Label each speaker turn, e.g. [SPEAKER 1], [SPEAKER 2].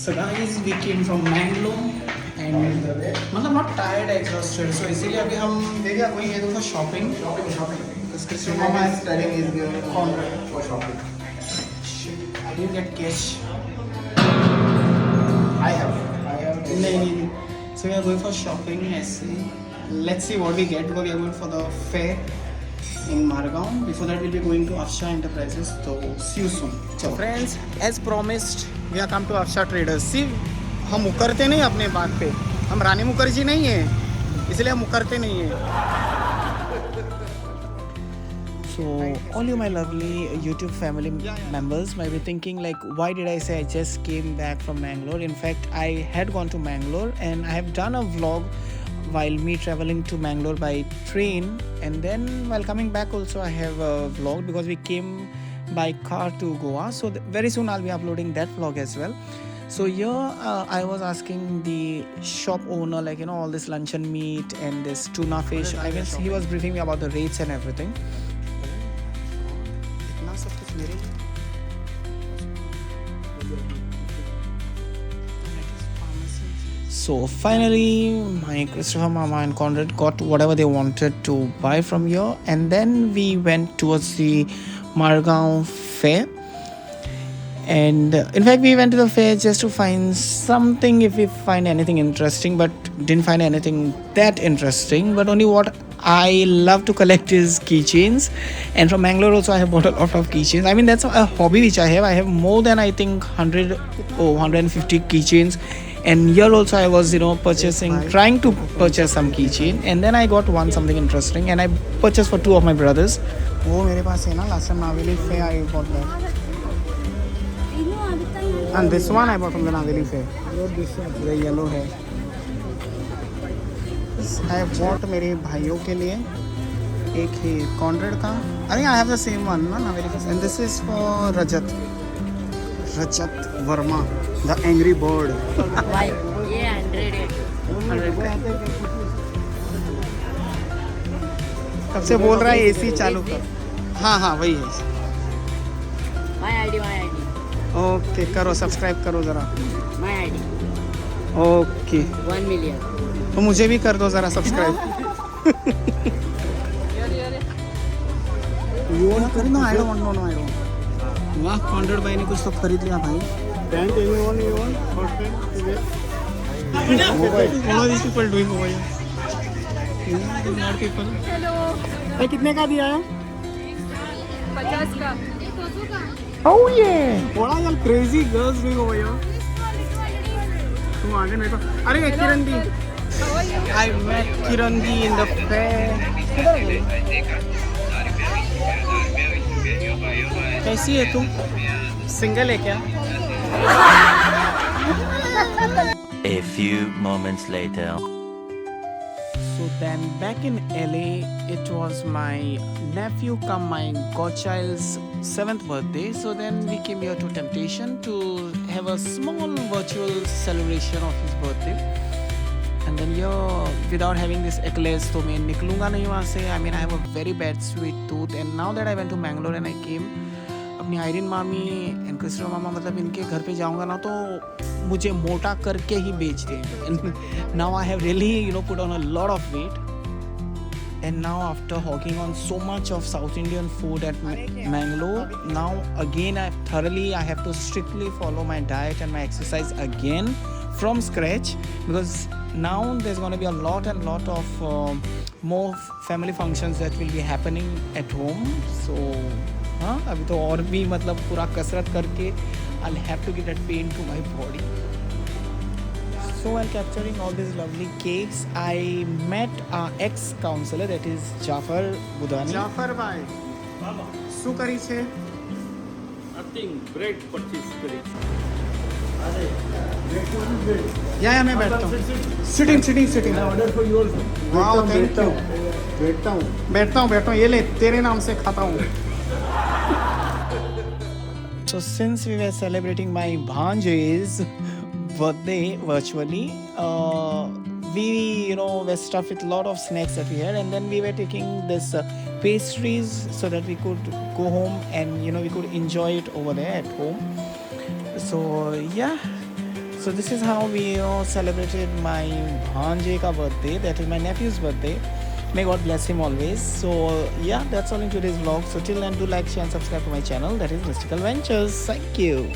[SPEAKER 1] So guys, we came from Mangalore and मतलब not tired, exhausted. So इसीलिए अभी हम देखिए going to for shopping. Because Christian Mama is telling is going for shopping. Shit, I didn't get cash. I have. नहीं. So we are going for shopping. ऐसे. Let's see what we get because we are going for the fair in Margaon. Before that, we'll be going to Afsha Enterprises. So see you soon. So friends, as promised, we are come to Afsha Traders. See, हम मुकरते नहीं अपने बात पे. हम रानी मुखर्जी नहीं है, इसलिए हम मुकरते नहीं है. So all you my lovely YouTube family members might be thinking like, why did I say I just came back from Mangalore? In fact, I had gone to Mangalore and I have done a vlog while me traveling to Mangalore by train, and then while coming back also I have a vlog because we came by car to Goa. So very soon I'll be uploading that vlog as well. So here I was asking the shop owner, like, you know, all this luncheon meat and this tuna fish. I guess he was briefing me about the rates and everything. So finally, my Christopher Mama and Conrad got whatever they wanted to buy from here, and then we went towards the Margaon fair. And in fact, we went to the fair just to find something, if we find anything interesting, but didn't find anything that interesting. But only what I love to collect is keychains, and from Mangalore also I have bought a lot of keychains. I mean, that's a hobby which I have. I have more than, I think, 100 or 150 keychains. And here also I was, you know, trying to purchase some keychain, and then I got something interesting, and I purchased for two of my brothers. वो मेरे पास है ना, last time Naveli fair I bought that. And this one I bought from the Naveli fair. The yellow hair. I bought मेरे भाइयों के लिए एक ही Conrad का. I think I have the same one, ना Naveli fair. And this is for Rajat Verma, the angry bird.
[SPEAKER 2] Why? Yeah, 100.
[SPEAKER 1] कब से बोल रहा है एसी चालू कर. हाँ वही है.
[SPEAKER 2] My ID.
[SPEAKER 1] ओके करो, सब्सक्राइब करो ज़रा.
[SPEAKER 2] My ID.
[SPEAKER 1] Okay
[SPEAKER 2] 1 million.
[SPEAKER 1] तो मुझे भी कर दो ज़रा subscribe. You want to? No, I don't want. No, I don't. वाह, कॉन्ट्रेड भाई ने कुछ तो खरीद लिया भाई.
[SPEAKER 3] Pant anyone first time to wear?
[SPEAKER 1] All of these people doing over here. Not people.
[SPEAKER 4] Hello
[SPEAKER 1] भाई कितने का दिया है?
[SPEAKER 4] 50 का.
[SPEAKER 1] Oh yeah. थोड़ा यार crazy girls doing over here. तुम आगे नहीं तो. अरे किरण दी. I met Kiran the in the fair. किधर गई? कैसी है तू? सिंगल है क्या?
[SPEAKER 5] A few moments later.
[SPEAKER 1] So then back in LA, it was my nephew come my godchild's 7th birthday. So then we came here to Temptation to have a small virtual celebration of his birthday. And then here, without having this eclairs, तो मैं निकलूँगा नहीं वहाँ से. I mean, I have a very bad sweet tooth. And now that I went to Mangalore and I came, अपनी Irene मामी and Christo मामा, मतलब इनके घर पे जाऊंगा ना तो मुझे मोटा करके ही बेच दें. Now I have really, you know, put on a lot of weight. And now after hawking on so much of South Indian food at Mangalore, now again I have to strictly follow my diet and my exercise again from scratch, because now there's going to be a lot of more family functions that will be happening at home. So हाँ, अभी तो और भी मतलब पूरा कसरत करके I'll have to get that pain to my body. So while capturing all these lovely cakes, I met our ex-counselor, that is Jafar Budani. Jafar ભાઈ, શું કરી છે?
[SPEAKER 3] Nothing. Bread purchase करी.
[SPEAKER 1] यहाँ मैं बैठता हूँ. Sitting.
[SPEAKER 3] Order for yours.
[SPEAKER 1] Wow, thank you. बैठता हूँ. ये ले, तेरे नाम से खाता हूँ. So since we were celebrating my Bhanje's birthday virtually, we, you know, were stuffed with a lot of snacks that we had, and then we were taking this pastries so that we could go home and, you know, we could enjoy it over there at home. So yeah, So this is how we celebrated my bhanje ka birthday, that is my nephew's birthday. May God bless him always. So yeah, that's all in today's vlog. So till then, do like, share and subscribe to my channel, that is Mystical Ventures. Thank you.